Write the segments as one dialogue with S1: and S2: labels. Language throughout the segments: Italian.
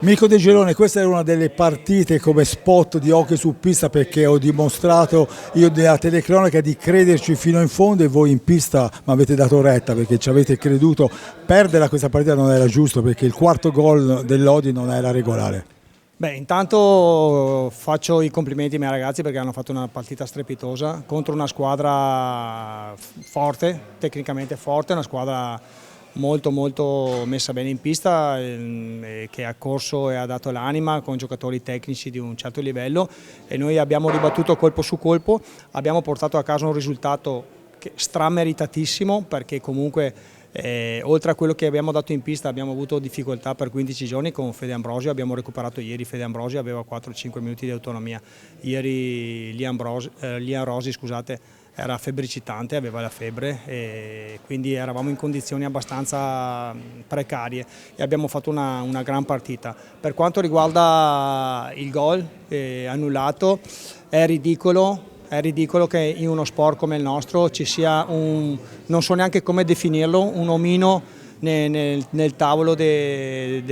S1: Mirko De Gelone, questa è una delle partite come spot di hockey su pista perché ho dimostrato io nella telecronaca di crederci fino in fondo e voi in pista mi avete dato retta perché ci avete creduto. Perdere questa partita non era giusto perché il quarto gol dell'Odi non era regolare.
S2: Beh, intanto faccio i complimenti ai miei ragazzi perché hanno fatto una partita strepitosa contro una squadra forte, tecnicamente forte, una squadra molto messa bene in pista, che ha corso e ha dato l'anima con giocatori tecnici di un certo livello e noi abbiamo ribattuto colpo su colpo, abbiamo portato a casa un risultato strameritatissimo perché comunque oltre a quello che abbiamo dato in pista abbiamo avuto difficoltà per 15 giorni con Fede Ambrosio, abbiamo recuperato ieri Fede Ambrosio, aveva 4-5 minuti di autonomia, ieri Lian Rosi era febbricitante, aveva la febbre e quindi eravamo in condizioni abbastanza precarie e abbiamo fatto una gran partita. Per quanto riguarda il gol annullato è ridicolo che in uno sport come il nostro ci sia non so neanche come definirlo, un omino nel tavolo del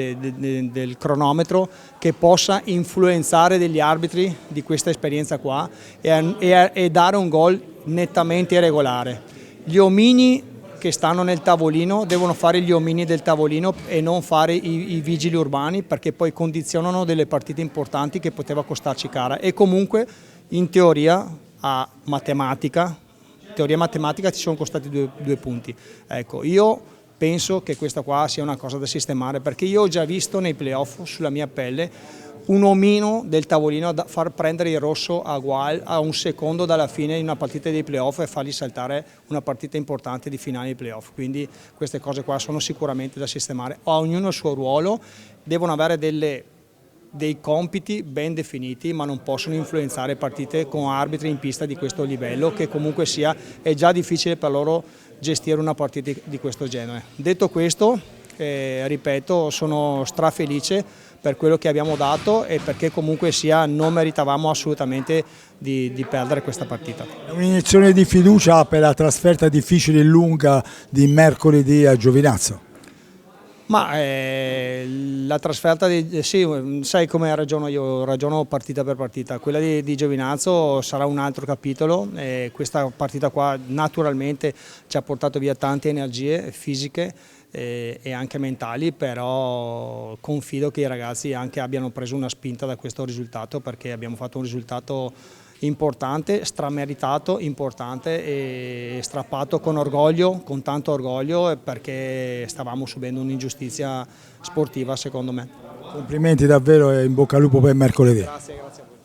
S2: cronometro che possa influenzare degli arbitri di questa esperienza qua e dare un gol nettamente irregolare. Gli omini che stanno nel tavolino devono fare gli omini del tavolino e non fare i vigili urbani perché poi condizionano delle partite importanti che poteva costarci cara e comunque in teoria a matematica ci sono costati due punti. Ecco, io penso che questa qua sia una cosa da sistemare perché io ho già visto nei playoff sulla mia pelle un omino del tavolino da far prendere il rosso a un secondo dalla fine di una partita dei playoff e fargli saltare una partita importante di finale dei playoff. Quindi queste cose qua sono sicuramente da sistemare. Ognuno il suo ruolo, devono avere dei compiti ben definiti ma non possono influenzare partite con arbitri in pista di questo livello che comunque sia è già difficile per loro gestire una partita di questo genere. Detto questo, ripeto, sono strafelice per quello che abbiamo dato e perché comunque sia non meritavamo assolutamente di perdere questa partita.
S1: Un'iniezione di fiducia per la trasferta difficile e lunga di mercoledì a Giovinazzo.
S2: Ma la trasferta, sì, sai come ragiono io, ragiono partita per partita, quella di Giovinazzo sarà un altro capitolo, questa partita qua naturalmente ci ha portato via tante energie fisiche e anche mentali, però confido che i ragazzi anche abbiano preso una spinta da questo risultato perché abbiamo fatto un risultato importante, strameritato, importante e strappato con orgoglio, con tanto orgoglio perché stavamo subendo un'ingiustizia sportiva secondo me.
S1: Complimenti davvero e in bocca al lupo per mercoledì.
S2: Grazie a voi.